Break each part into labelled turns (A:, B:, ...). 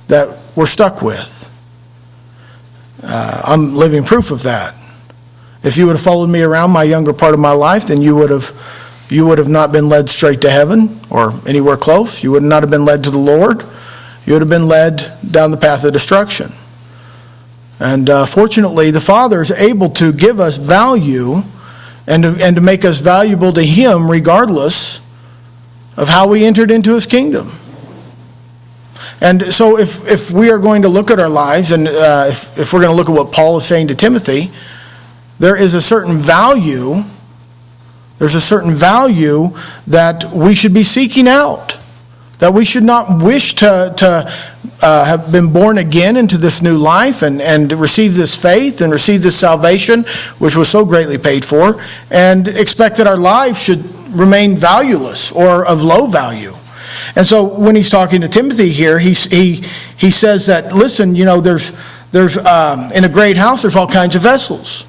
A: that we're stuck with. I'm living proof of that. If you would have followed me around my younger part of my life, then you would have not been led straight to heaven or anywhere close. You would not have been led to the Lord. You would have been led down the path of destruction. And fortunately, the Father is able to give us value and to make us valuable to Him regardless of how we entered into His kingdom. And so if we are going to look at our lives, and if we're going to look at what Paul is saying to Timothy, there is a certain value, there's a certain value that we should be seeking out, that we should not wish to have been born again into this new life and receive this faith and receive this salvation, which was so greatly paid for, and expect that our lives should remain valueless or of low value. And so when he's talking to Timothy here, he says that, listen, there's in a great house, there's all kinds of vessels.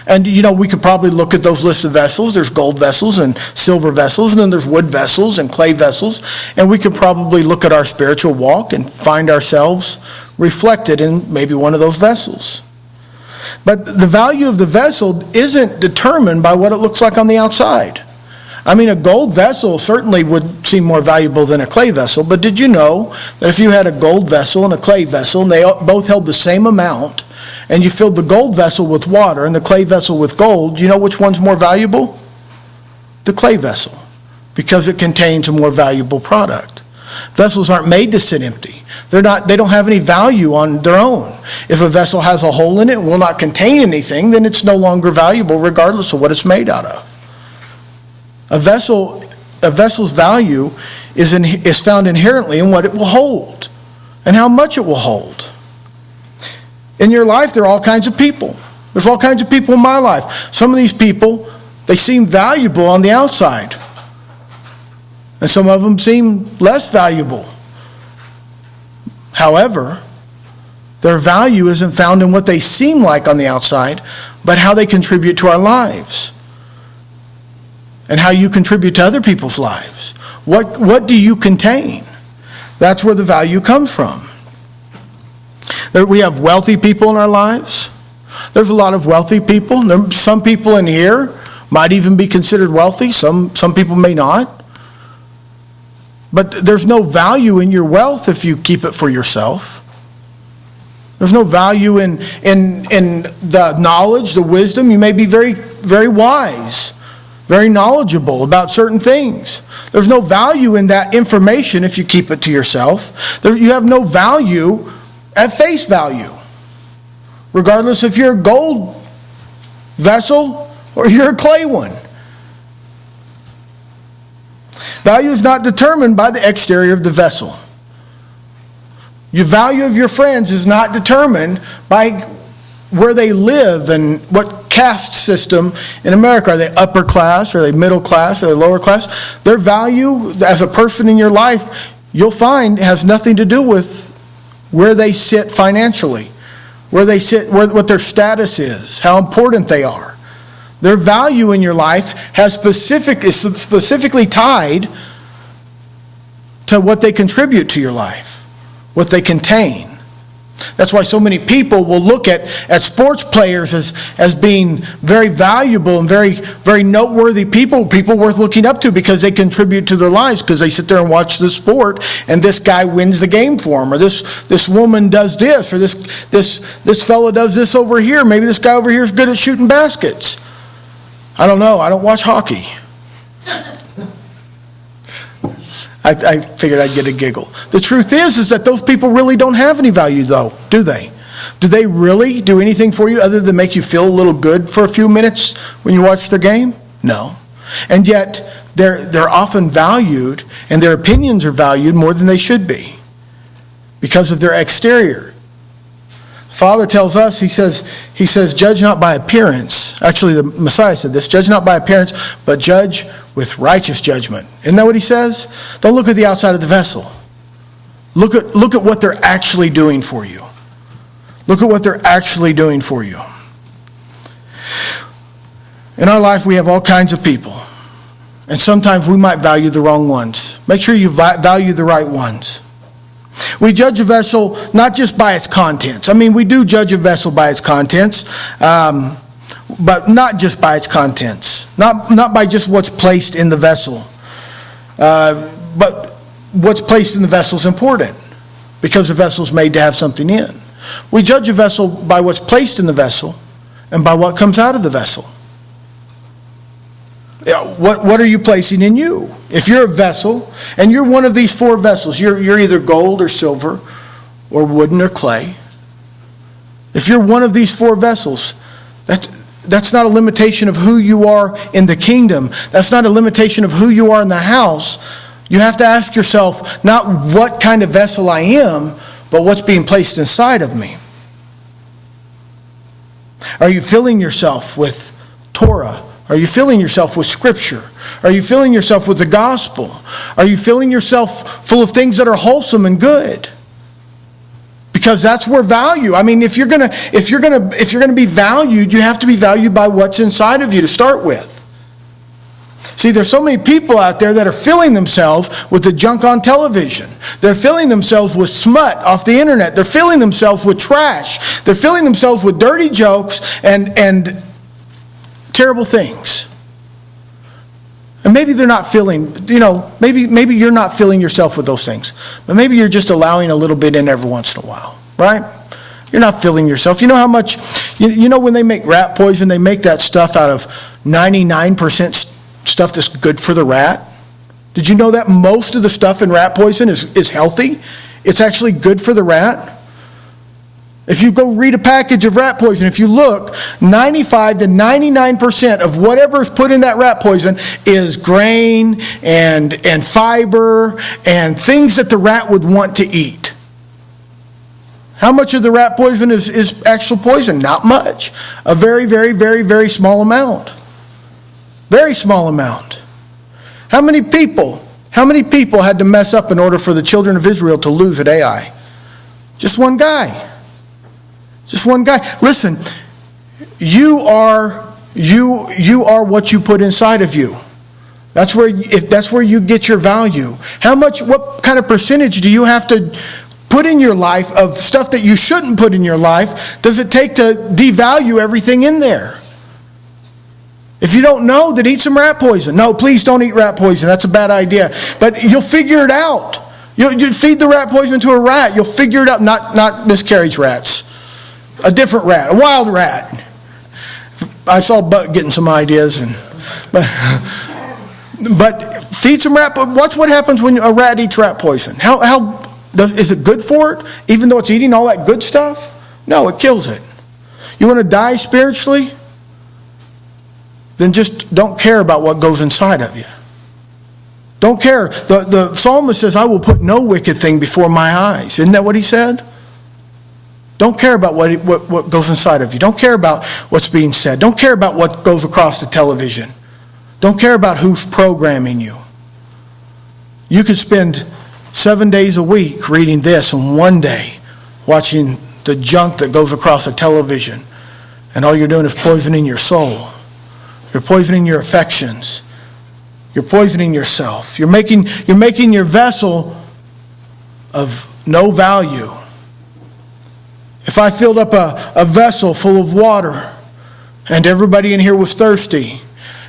A: And, we could probably look at those lists of vessels. There's gold vessels and silver vessels, and then there's wood vessels and clay vessels. And we could probably look at our spiritual walk and find ourselves reflected in maybe one of those vessels. But the value of the vessel isn't determined by what it looks like on the outside. I mean, a gold vessel certainly would seem more valuable than a clay vessel, but did you know that if you had a gold vessel and a clay vessel, and they both held the same amount, and you filled the gold vessel with water and the clay vessel with gold, you know which one's more valuable? The clay vessel, because it contains a more valuable product. Vessels aren't made to sit empty. They don't have any value on their own. If a vessel has a hole in it and will not contain anything, then it's no longer valuable regardless of what it's made out of. A vessel's value is found inherently in what it will hold and how much it will hold. In your life, there are all kinds of people. There's all kinds of people in my life. Some of these people, they seem valuable on the outside. And some of them seem less valuable. However, their value isn't found in what they seem like on the outside, but how they contribute to our lives. And how you contribute to other people's lives. What do you contain? That's where the value comes from. We have wealthy people in our lives. There's a lot of wealthy people. Some people in here might even be considered wealthy. Some people may not. But there's no value in your wealth if you keep it for yourself. There's no value in the knowledge, the wisdom. You may be very, very wise, very knowledgeable about certain things. There's no value in that information if you keep it to yourself. You have no value at face value, regardless if you're a gold vessel or you're a clay one. Value is not determined by the exterior of the vessel. Your value of your friends is not determined by where they live and what caste system in America. Are they upper class? Are they middle class? Are they lower class? Their value as a person in your life, you'll find, has nothing to do with where they sit financially, where they sit, what their status is, how important they are. Their value in your life is specifically tied to what they contribute to your life, what they contain. That's why so many people will look at sports players as being very valuable and very, very noteworthy people worth looking up to because they contribute to their lives, because they sit there and watch the sport and this guy wins the game for them, or this woman does this, or this fellow does this over here. Maybe this guy over here is good at shooting baskets. I don't know. I don't watch hockey. I figured I'd get a giggle. The truth is that those people really don't have any value, though, do they? Do they really do anything for you other than make you feel a little good for a few minutes when you watch their game? No. And yet, they're often valued, and their opinions are valued more than they should be because of their exterior. Father tells us, he says, judge not by appearance. Actually, the Messiah said this, judge not by appearance, but judge with righteous judgment. Isn't that what he says? Don't look at the outside of the vessel. Look at what they're actually doing for you. Look at what they're actually doing for you. In our life, we have all kinds of people. And sometimes we might value the wrong ones. Make sure you value the right ones. We judge a vessel not just by its contents. I mean, we do judge a vessel by its contents, but not just by its contents. Not by just what's placed in the vessel. But what's placed in the vessel is important because the vessel's made to have something in. We judge a vessel by what's placed in the vessel and by what comes out of the vessel. What are you placing in you? If you're a vessel, and you're one of these four vessels, you're either gold or silver or wooden or clay. If you're one of these four vessels, that's not a limitation of who you are in the kingdom. That's not a limitation of who you are in the house. You have to ask yourself not what kind of vessel I am, but what's being placed inside of me. Are you filling yourself with Torah? Are you filling yourself with Scripture? Are you filling yourself with the gospel? Are you filling yourself full of things that are wholesome and good? Because that's where value. I mean, if you're gonna be valued, you have to be valued by what's inside of you to start with. See, there's so many people out there that are filling themselves with the junk on television. They're filling themselves with smut off the internet. They're filling themselves with trash. They're filling themselves with dirty jokes and terrible things. And maybe they're not filling, maybe you're not filling yourself with those things. But maybe you're just allowing a little bit in every once in a while, right? You're not filling yourself. You know how much, when they make rat poison, they make that stuff out of 99% stuff that's good for the rat? Did you know that most of the stuff in rat poison is healthy? It's actually good for the rat. If you go read a package of rat poison, if you look, 95 to 99% of whatever is put in that rat poison is grain and fiber and things that the rat would want to eat. How much of the rat poison is actual poison? Not much. A very, very, very, very small amount. Very small amount. How many people had to mess up in order for the children of Israel to lose at Ai? Just one guy. Just one guy. Listen, you are what you put inside of you. That's where you get your value. What kind of percentage do you have to put in your life of stuff that you shouldn't put in your life? Does it take to devalue everything in there? If you don't know, then eat some rat poison. No, please don't eat rat poison. That's a bad idea. But you'll figure it out. You feed the rat poison to a rat. You'll figure it out. Not miscarriage rats. A different rat. A wild rat. I saw Buck getting some ideas. But feed some rat poison. Watch what happens when a rat eats rat poison. Is it good for it? Even though it's eating all that good stuff? No, it kills it. You want to die spiritually? Then just don't care about what goes inside of you. Don't care. The psalmist says, I will put no wicked thing before my eyes. Isn't that what he said? Don't care about what goes inside of you. Don't care about what's being said. Don't care about what goes across the television. Don't care about who's programming you. You could spend 7 days a week reading this and one day watching the junk that goes across the television. And all you're doing is poisoning your soul. You're poisoning your affections. You're poisoning yourself. You're making your vessel of no value. If I filled up a vessel full of water and everybody in here was thirsty,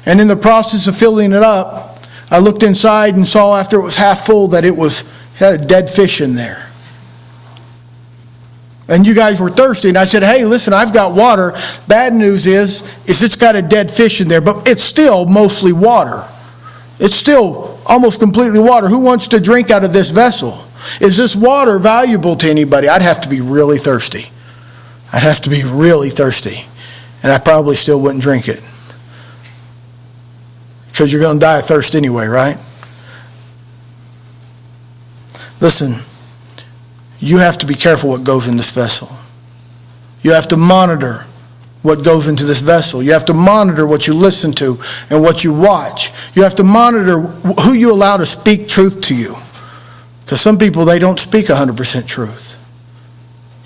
A: and in the process of filling it up, I looked inside and saw after it was half full that it had a dead fish in there. And you guys were thirsty, and I said, hey, listen, I've got water. Bad news is it's got a dead fish in there, but it's still mostly water. It's still almost completely water. Who wants to drink out of this vessel? Is this water valuable to anybody? I'd have to be really thirsty. I'd have to be really thirsty, and I probably still wouldn't drink it. Because you're going to die of thirst anyway, right? Listen. You have to be careful what goes in this vessel. You have to monitor what goes into this vessel. You have to monitor what you listen to and what you watch. You have to monitor who you allow to speak truth to you. Because some people, they don't speak 100% truth.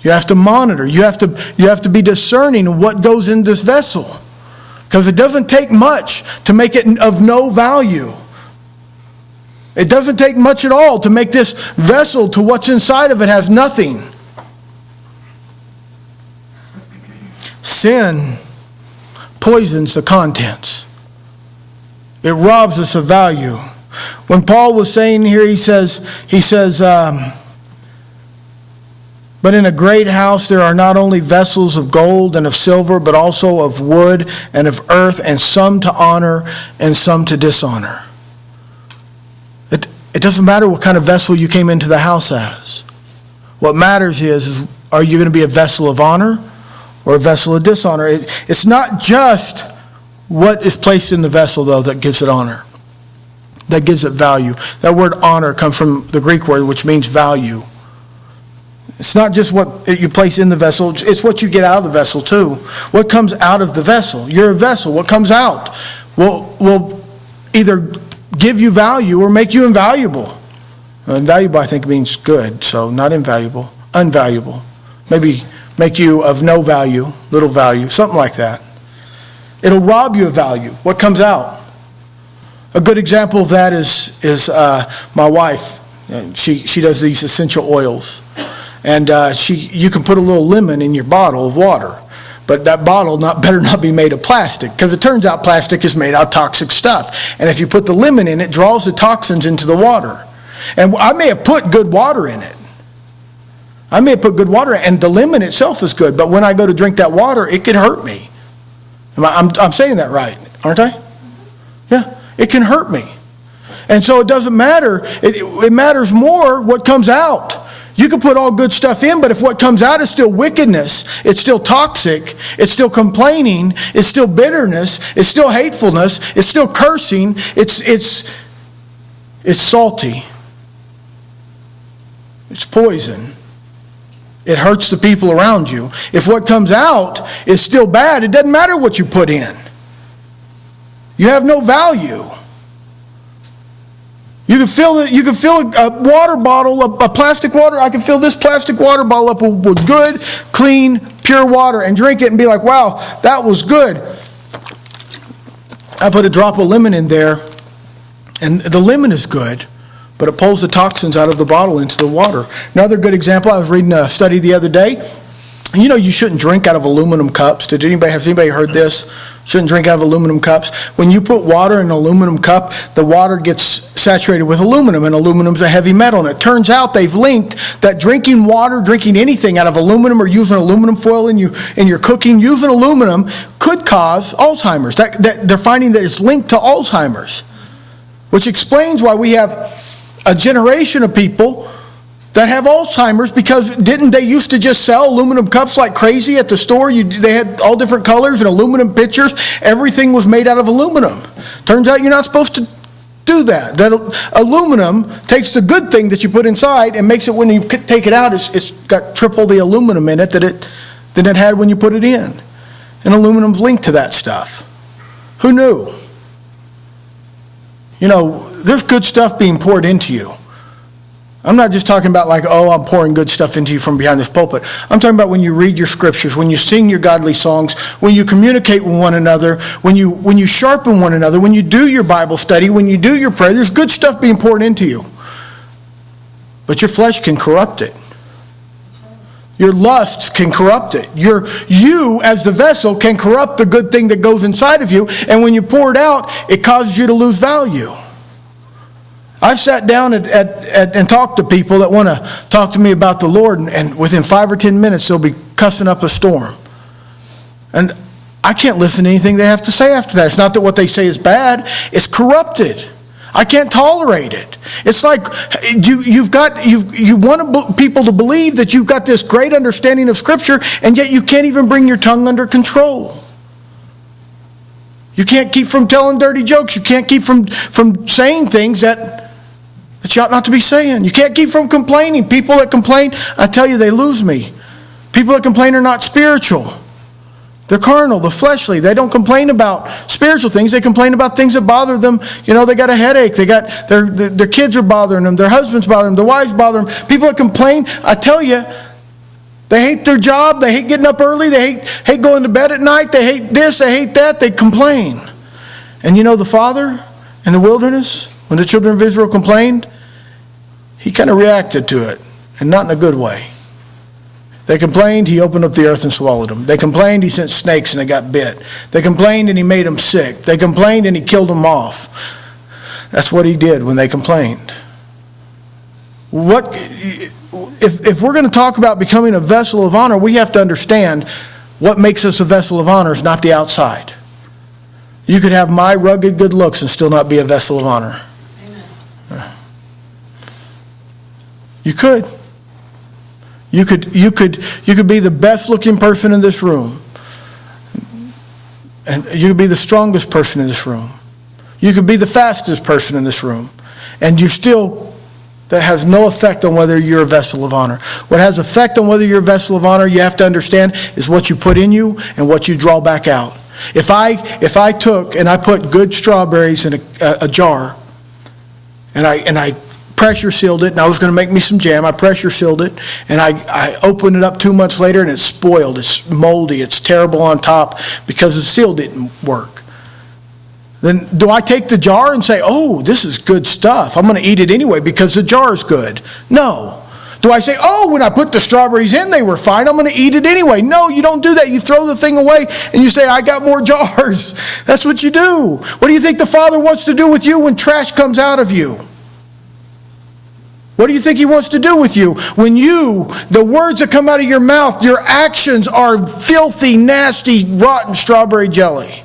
A: You have to monitor. You have to be discerning of what goes in this vessel. Because it doesn't take much to make it of no value. It doesn't take much at all to make this vessel to what's inside of it has nothing. Sin poisons the contents. It robs us of value. When Paul was saying here, he says, but in a great house there are not only vessels of gold and of silver, but also of wood and of earth, and some to honor and some to dishonor. It doesn't matter what kind of vessel you came into the house as. What matters is are you going to be a vessel of honor or a vessel of dishonor? It's not just what is placed in the vessel, though, that gives it honor, that gives it value. That word honor comes from the Greek word, which means value. It's not just what you place in the vessel, it's what you get out of the vessel, too. What comes out of the vessel? You're a vessel. What comes out will either give you value or make you invaluable. Invaluable, I think, means good, so not invaluable, unvaluable. Maybe make you of no value, little value, something like that. It'll rob you of value. What comes out? A good example of that is my wife. She does these essential oils. And you can put a little lemon in your bottle of water. But that bottle better not be made of plastic, because it turns out plastic is made out of toxic stuff. And if you put the lemon in, it draws the toxins into the water. And I may have put good water in it. And the lemon itself is good, but when I go to drink that water, it could hurt me. I'm saying that right, aren't I? Yeah, it can hurt me. And so it doesn't matter. It matters more what comes out. You can put all good stuff in, but if what comes out is still wickedness, it's still toxic, it's still complaining, it's still bitterness, it's still hatefulness, it's still cursing, it's salty, it's poison. It hurts the people around you. If what comes out is still bad, it doesn't matter what you put in. You have no value. You can fill a water bottle, a plastic water. I can fill this plastic water bottle up with good, clean, pure water and drink it and be like, wow, that was good. I put a drop of lemon in there, and the lemon is good, but it pulls the toxins out of the bottle into the water. Another good example, I was reading a study the other day. You know you shouldn't drink out of aluminum cups. Has anybody heard this? Shouldn't drink out of aluminum cups. When you put water in an aluminum cup, the water gets saturated with aluminum, and aluminum's a heavy metal. And it turns out they've linked that drinking water, drinking anything out of aluminum, or using aluminum foil in your cooking, using aluminum could cause Alzheimer's. They're finding that it's linked to Alzheimer's, which explains why we have a generation of people that have Alzheimer's, because didn't they used to just sell aluminum cups like crazy at the store? They had all different colors and aluminum pitchers. Everything was made out of aluminum. Turns out you're not supposed to do that. That aluminum takes the good thing that you put inside and makes it, when you take it out, it's got triple the aluminum in it than it had when you put it in. And aluminum's linked to that stuff. Who knew? You know, there's good stuff being poured into you. I'm not just talking about like, oh, I'm pouring good stuff into you from behind this pulpit. I'm talking about when you read your scriptures, when you sing your godly songs, when you communicate with one another, when you sharpen one another, when you do your Bible study, when you do your prayer. There's good stuff being poured into you. But your flesh can corrupt it. Your lusts can corrupt it. You as the vessel can corrupt the good thing that goes inside of you. And when you pour it out, it causes you to lose value. I've sat down and talked to people that want to talk to me about the Lord, and within 5 or 10 minutes they'll be cussing up a storm. And I can't listen to anything they have to say after that. It's not that what they say is bad, it's corrupted. I can't tolerate it. It's like you want people to believe that you've got this great understanding of Scripture, and yet you can't even bring your tongue under control. You can't keep from telling dirty jokes. You can't keep from saying things that you ought not to be saying. You can't keep from complaining. People that complain, I tell you, they lose me. People that complain are not spiritual. They're carnal, they're fleshly. They don't complain about spiritual things. They complain about things that bother them. You know, they got a headache. They got their kids are bothering them. Their husbands bother them. Their wives bother them. People that complain, I tell you, they hate their job. They hate getting up early. They hate going to bed at night. They hate this. They hate that. They complain. And you know, the Father in the wilderness, When the children of Israel complained, he kind of reacted to it, and not in a good way. They complained, he opened up the earth and swallowed them. They complained, he sent snakes and they got bit. They complained and he made them sick. They complained and he killed them off. That's what he did when they complained. If we're going to talk about becoming a vessel of honor, we have to understand what makes us a vessel of honor is not the outside. You could have my rugged good looks and still not be a vessel of honor. Amen. You could. You could be the best looking person in this room. And you could be the strongest person in this room. You could be the fastest person in this room. And that has no effect on whether you're a vessel of honor. What has effect on whether you're a vessel of honor, you have to understand, is what you put in you and what you draw back out. If I took and I put good strawberries in a jar, and I pressure sealed it, and I was going to make me some jam, I pressure sealed it, and I opened it up 2 months later, and it's spoiled, it's moldy, it's terrible on top because the seal didn't work. Then do I take the jar and say, oh, this is good stuff, I'm going to eat it anyway because the jar is good? No. Do I say, oh, when I put the strawberries in, they were fine, I'm going to eat it anyway? No, you don't do that. You throw the thing away and you say, I got more jars. That's what you do. What do you think the Father wants to do with you when trash comes out of you? What do you think he wants to do with you? When the words that come out of your mouth, your actions are filthy, nasty, rotten strawberry jelly.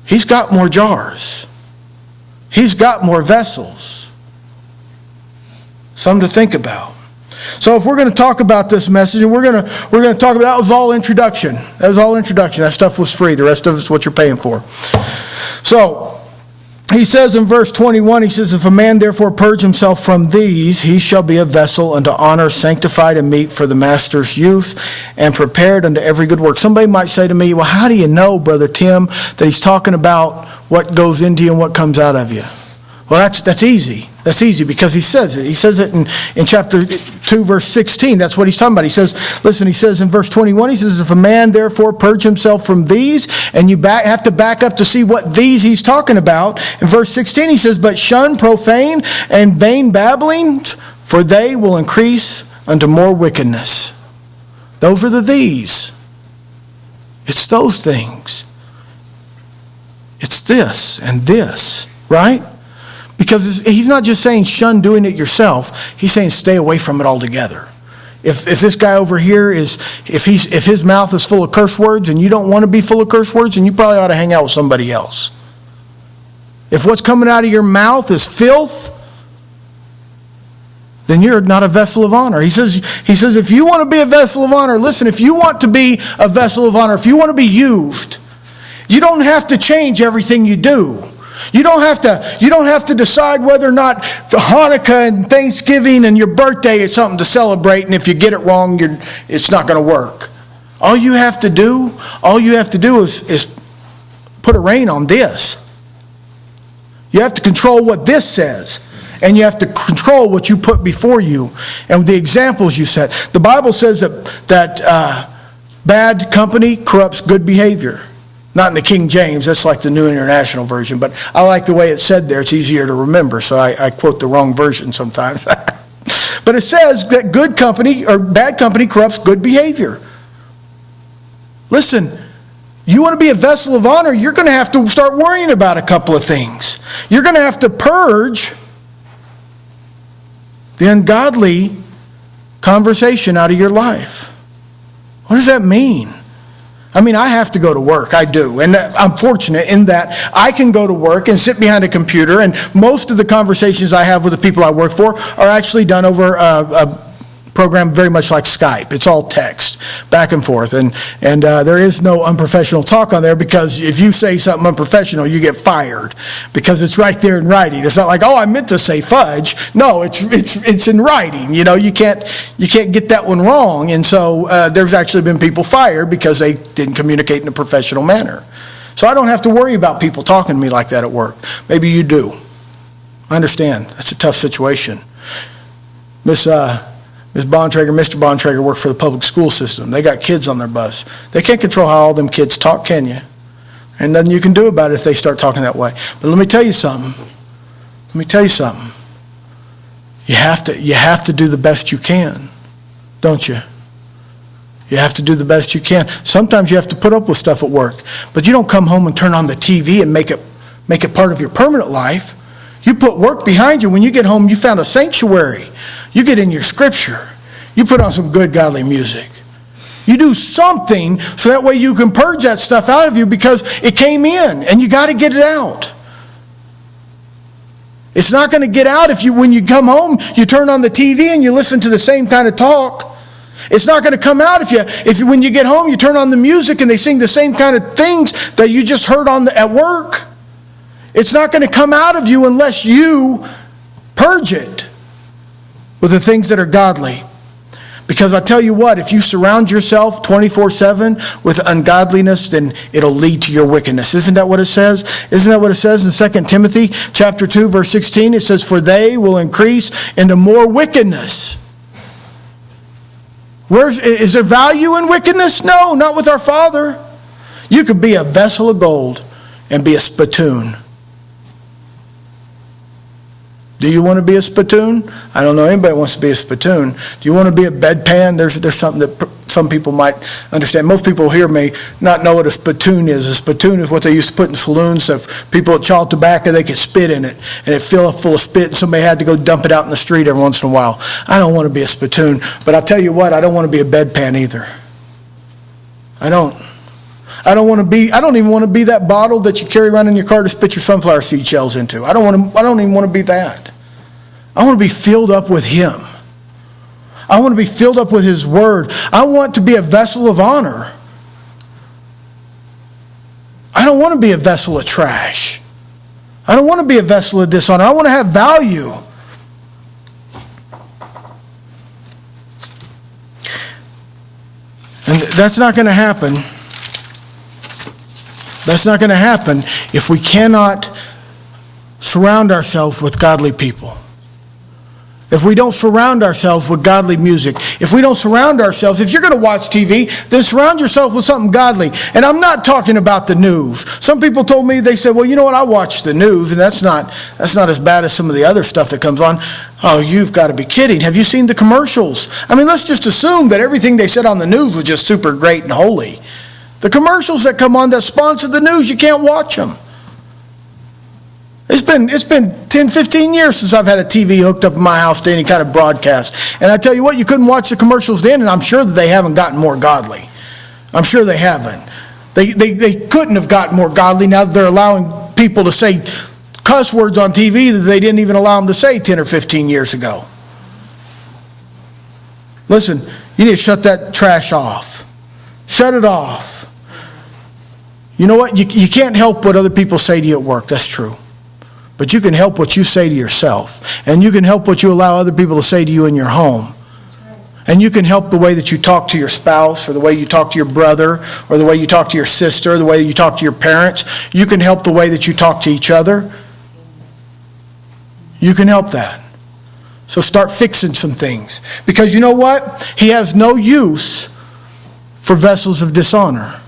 A: He's got more jars. He's got more vessels. Something to think about. So if we're going to talk about this message, and we're going to talk about, that was all introduction. That stuff was free. The rest of it's what you're paying for. So he says in verse 21, he says, if a man therefore purge himself from these, he shall be a vessel unto honor, sanctified and meet for the master's use, and prepared unto every good work. Somebody might say to me, well, how do you know, Brother Tim, that he's talking about what goes into you and what comes out of you? Well, that's easy. That's easy because he says it. He says it in chapter 2, verse 16. That's what he's talking about. He says in verse 21, he says, if a man therefore purge himself from these, and you have to back up to see what these he's talking about. In verse 16, he says, but shun profane and vain babblings, for they will increase unto more wickedness. Those are the these. It's those things. It's this and this, right? Because he's not just saying shun doing it yourself. He's saying stay away from it altogether. If this guy over here if his mouth is full of curse words and you don't want to be full of curse words, then you probably ought to hang out with somebody else. If what's coming out of your mouth is filth, then you're not a vessel of honor. He says if you want to be a vessel of honor, listen, if you want to be a vessel of honor, if you want to be used, you don't have to change everything you do. You don't have to decide whether or not Hanukkah and Thanksgiving and your birthday is something to celebrate, and if you get it wrong, it's not going to work. All you have to do is put a rein on this. You have to control what this says, and you have to control what you put before you and the examples you set. The Bible says that bad company corrupts good behavior. Not in the King James, that's like the New International Version, but I like the way it's said there. It's easier to remember, so I quote the wrong version sometimes. But it says that good company or bad company corrupts good behavior. Listen, you want to be a vessel of honor, you're going to have to start worrying about a couple of things. You're going to have to purge the ungodly conversation out of your life. What does that mean? I mean, I have to go to work. I do. And I'm fortunate in that I can go to work and sit behind a computer, and most of the conversations I have with the people I work for are actually done over a program very much like Skype. It's all text, back and forth. And there is no unprofessional talk on there, because if you say something unprofessional, you get fired, because it's right there in writing. It's not like, oh, I meant to say fudge. No, it's in writing. You know, you can't get that one wrong. And so there's actually been people fired because they didn't communicate in a professional manner. So I don't have to worry about people talking to me like that at work. Maybe you do. I understand. That's a tough situation. Ms. Bontrager, Mr. Bontrager work for the public school system. They got kids on their bus. They can't control how all them kids talk, can you? And nothing you can do about it if they start talking that way. But let me tell you something. You have to do the best you can, don't you? You have to do the best you can. Sometimes you have to put up with stuff at work, but you don't come home and turn on the TV and make it part of your permanent life. You put work behind you. When you get home, you found a sanctuary. You get in your scripture. You put on some good godly music. You do something so that way you can purge that stuff out of you because it came in and you got to get it out. It's not going to get out if when you come home, you turn on the TV and you listen to the same kind of talk. It's not going to come out if when you get home, you turn on the music and they sing the same kind of things that you just heard at work. It's not going to come out of you unless you purge it with the things that are godly. Because I tell you what, if you surround yourself 24/7 with ungodliness, then it'll lead to your wickedness. Isn't that what it says? Isn't that what it says in 2 Timothy chapter 2, verse 16? It says, "For they will increase into more wickedness." Is there value in wickedness? No, not with our Father. You could be a vessel of gold and be a spittoon. Do you want to be a spittoon? I don't know anybody wants to be a spittoon. Do you want to be a bedpan? There's something that some people might understand. Most people hear me not know what a spittoon is. A spittoon is what they used to put in saloons so if people would chaw tobacco, they could spit in it. And it filled up full of spit and somebody had to go dump it out in the street every once in a while. I don't want to be a spittoon. But I'll tell you what, I don't want to be a bedpan either. I don't even want to be that bottle that you carry around in your car to spit your sunflower seed shells into. I don't even want to be that. I want to be filled up with Him. I want to be filled up with His Word. I want to be a vessel of honor. I don't want to be a vessel of trash. I don't want to be a vessel of dishonor. I want to have value. And that's not going to happen. That's not going to happen if we cannot surround ourselves with godly people. If we don't surround ourselves with godly music, if we don't surround ourselves, if you're going to watch TV, then surround yourself with something godly. And I'm not talking about the news. Some people told me, they said, well, you know what, I watch the news, and that's not as bad as some of the other stuff that comes on. Oh, you've got to be kidding. Have you seen the commercials? I mean, let's just assume that everything they said on the news was just super great and holy. The commercials that come on that sponsor the news, you can't watch them. It's been 10, 15 years since I've had a TV hooked up in my house to any kind of broadcast. And I tell you what, you couldn't watch the commercials then, and I'm sure that they haven't gotten more godly. I'm sure they haven't. They couldn't have gotten more godly now that they're allowing people to say cuss words on TV that they didn't even allow them to say 10 or 15 years ago. Listen, you need to shut that trash off. Shut it off. You know what? You can't help what other people say to you at work. That's true. But you can help what you say to yourself. And you can help what you allow other people to say to you in your home. And you can help the way that you talk to your spouse, or the way you talk to your brother, or the way you talk to your sister, or the way you talk to your parents. You can help the way that you talk to each other. You can help that. So start fixing some things. Because you know what? He has no use for vessels of dishonor.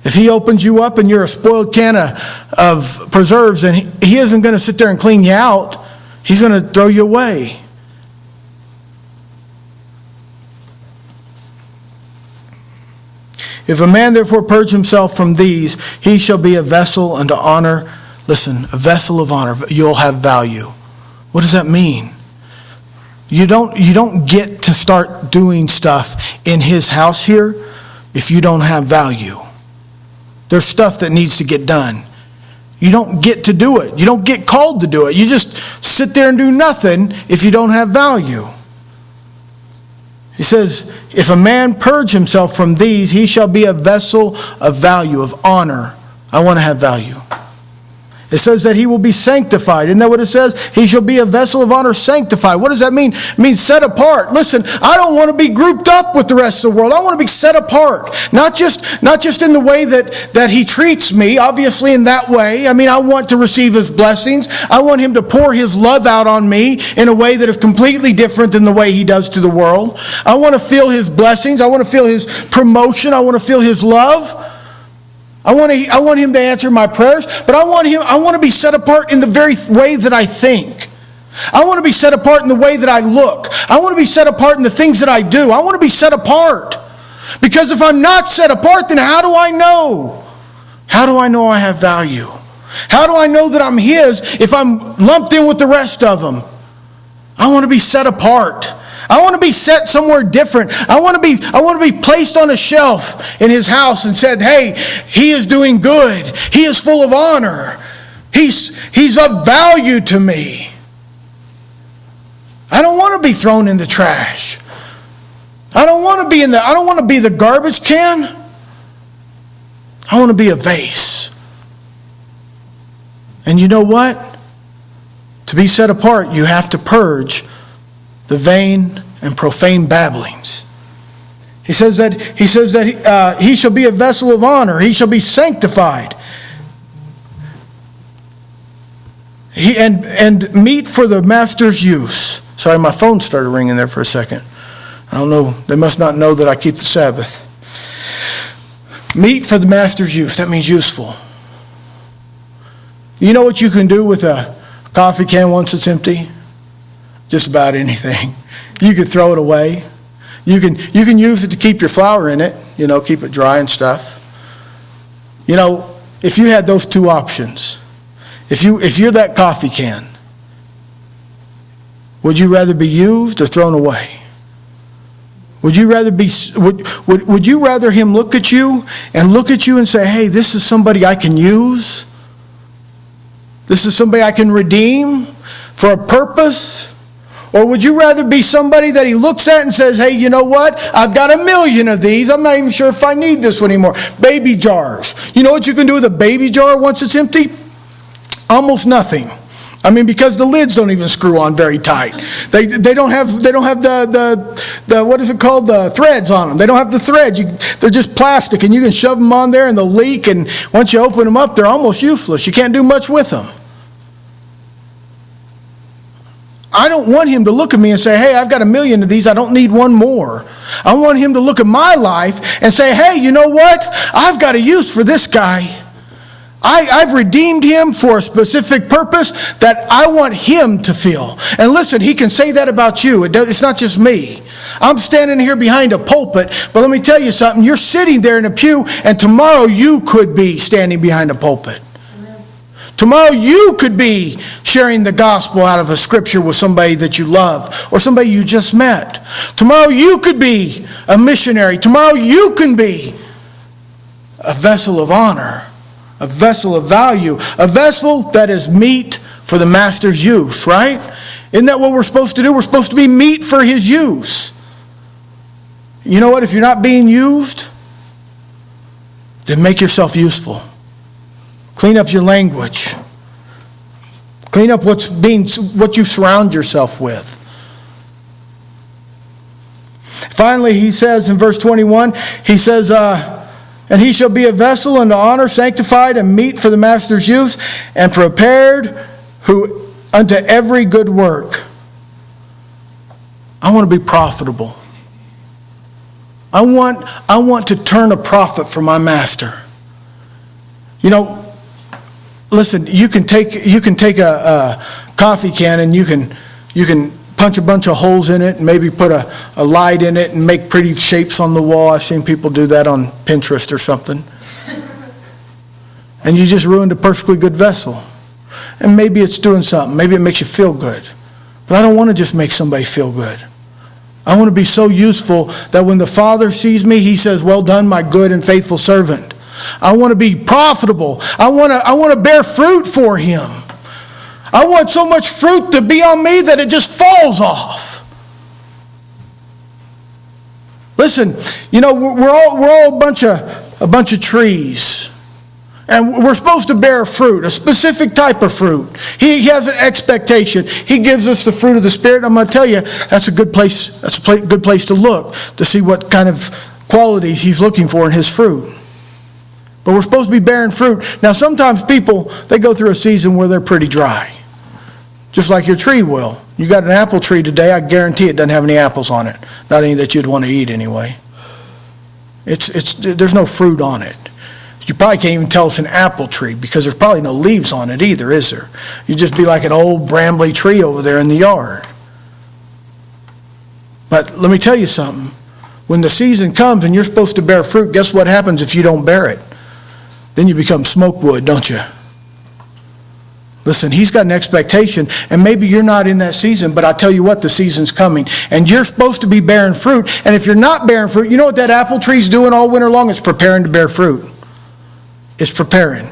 A: If he opens you up and you're a spoiled can of preserves, and he isn't going to sit there and clean you out. He's going to throw you away. If a man therefore purge himself from these, he shall be a vessel unto honor. Listen, a vessel of honor. You'll have value. What does that mean? You don't get to start doing stuff in his house here if you don't have value. There's stuff that needs to get done. You don't get to do it. You don't get called to do it. You just sit there and do nothing if you don't have value. He says, if a man purge himself from these, he shall be a vessel of value, of honor. I want to have value. It says that he will be sanctified. Isn't that what it says? He shall be a vessel of honor, sanctified. What does that mean? It means set apart. Listen, I don't want to be grouped up with the rest of the world. I want to be set apart. Not just in the way that he treats me, obviously in that way. I mean, I want to receive his blessings. I want him to pour his love out on me in a way that is completely different than the way he does to the world. I want to feel his blessings. I want to feel his promotion. I want to feel his love. I want him to answer my prayers, but I want to be set apart in the very way that I think. I want to be set apart in the way that I look. I want to be set apart in the things that I do. I want to be set apart. Because if I'm not set apart, then how do I know? How do I know I have value? How do I know that I'm His if I'm lumped in with the rest of them? I want to be set apart. I want to be set somewhere different. I want to be placed on a shelf in His house and said, hey, He is doing good. He is full of honor. He's of value to me. I don't want to be thrown in the trash. I don't want to be the garbage can. I want to be a vase. And you know what? To be set apart, you have to purge the vain and profane babblings. He says that he shall be a vessel of honor. He shall be sanctified. And meet for the master's use. Sorry, my phone started ringing there for a second. I don't know. They must not know that I keep the Sabbath. Meet for the master's use. That means useful. You know what you can do with a coffee can once it's empty? Just about anything. You could throw it away. You can use it to keep your flour in it, keep it dry and stuff. If you had those two options, if you're that coffee can, would you rather be used or thrown away? Would you rather would you rather Him look at you and say, hey, this is somebody I can use? This is somebody I can redeem for a purpose? Or would you rather be somebody that He looks at and says, hey, you know what? I've got 1,000,000 of these. I'm not even sure if I need this one anymore. Baby jars. You know what you can do with a baby jar once it's empty? Almost nothing. Because the lids don't even screw on very tight. They don't have the what is it called? The threads on them. They don't have the threads. They're just plastic, and you can shove them on there and they'll leak, and once you open them up, they're almost useless. You can't do much with them. I don't want Him to look at me and say, hey, I've got 1,000,000 of these. I don't need one more. I want Him to look at my life and say, hey, you know what? I've got a use for this guy. I've redeemed him for a specific purpose that I want him to feel. And listen, He can say that about you. It's not just me. I'm standing here behind a pulpit, but let me tell you something. You're sitting there in a pew, and tomorrow you could be standing behind a pulpit. Tomorrow you could be sharing the gospel out of a scripture with somebody that you love or somebody you just met. Tomorrow you could be a missionary. Tomorrow you can be a vessel of honor, a vessel of value, a vessel that is meet for the master's use, right? Isn't that what we're supposed to do? We're supposed to be meat for His use. You know what? If you're not being used, then make yourself useful. Clean up your language. Clean up what you surround yourself with. Finally, he says in verse 21, he says, and he shall be a vessel unto honor, sanctified and meet for the master's use, and prepared unto every good work. I want to be profitable. I want to turn a profit for my master. Listen, you can take a coffee can and you can punch a bunch of holes in it and maybe put a light in it and make pretty shapes on the wall. I've seen people do that on Pinterest or something. And you just ruined a perfectly good vessel. And maybe it's doing something. Maybe it makes you feel good. But I don't want to just make somebody feel good. I want to be so useful that when the Father sees me, He says, well done, my good and faithful servant. I want to be profitable. I want to bear fruit for Him. I want so much fruit to be on me that it just falls off. Listen, we're all a bunch of trees, and we're supposed to bear fruit, a specific type of fruit. He has an expectation. He gives us the fruit of the Spirit. I'm going to tell you, that's a good place. That's a good place to look to see what kind of qualities He's looking for in His fruit. But we're supposed to be bearing fruit. Now, sometimes people, they go through a season where they're pretty dry. Just like your tree will. You got an apple tree today, I guarantee it doesn't have any apples on it. Not any that you'd want to eat anyway. There's no fruit on it. You probably can't even tell it's an apple tree because there's probably no leaves on it either, is there? You'd just be like an old brambly tree over there in the yard. But let me tell you something. When the season comes and you're supposed to bear fruit, guess what happens if you don't bear it? Then you become smoke wood, don't you? Listen, he's got an expectation, and maybe you're not in that season, but I tell you what, the season's coming, and you're supposed to be bearing fruit. And if you're not bearing fruit, you know what that apple tree's doing all winter long? It's preparing to bear fruit. It's preparing.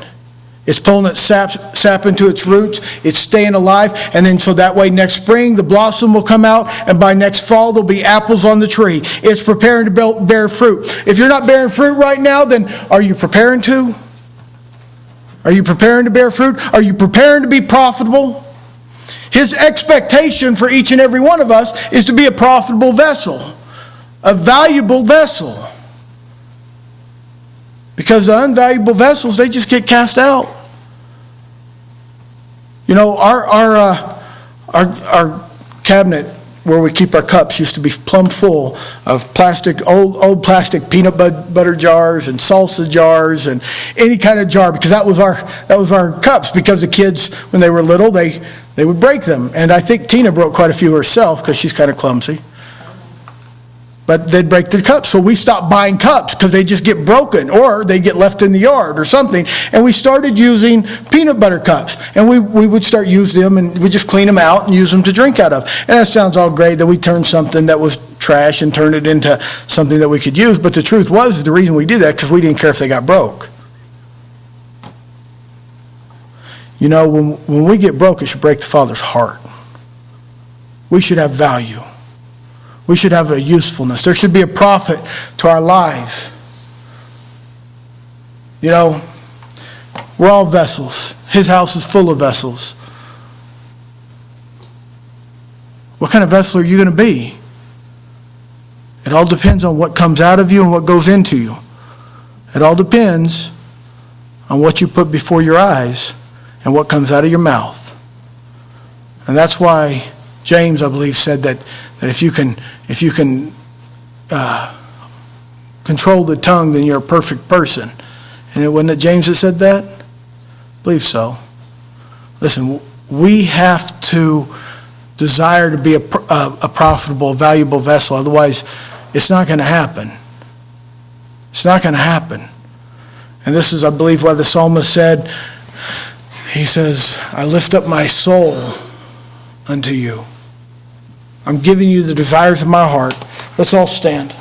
A: It's pulling its sap into its roots. It's staying alive, and then so that way next spring the blossom will come out, and by next fall there'll be apples on the tree. It's preparing to bear fruit. If you're not bearing fruit right now, then are you preparing to? Are you preparing to bear fruit? Are you preparing to be profitable? His expectation for each and every one of us is to be a profitable vessel, a valuable vessel. Because the unvaluable vessels, they just get cast out. You know, our cabinet where we keep our cups used to be plumb full of plastic, old plastic peanut butter jars and salsa jars and any kind of jar, because that was our cups, because the kids, when they were little, they would break them. And I think Tina broke quite a few herself because she's kind of clumsy. But they'd break the cups, so we stopped buying cups because they just get broken or they get left in the yard or something. And we started using peanut butter cups, and we would start using them, and we just clean them out and use them to drink out of. And that sounds all great that we turned something that was trash and turned it into something that we could use. But the truth was, the reason we did that because we didn't care if they got broke. You know, when we get broke, it should break the Father's heart. We should have value. We should have a usefulness. There should be a profit to our lives. You know, we're all vessels. His house is full of vessels. What kind of vessel are you going to be? It all depends on what comes out of you and what goes into you. It all depends on what you put before your eyes and what comes out of your mouth. And that's why James, I believe, said that if you can control the tongue, then you're a perfect person. And it wasn't it James that said that? I believe so. Listen, we have to desire to be a profitable, valuable vessel. Otherwise, it's not going to happen. It's not going to happen. And this is, I believe, why the psalmist said, he says, I lift up my soul unto you. I'm giving you the desires of my heart. Let's all stand.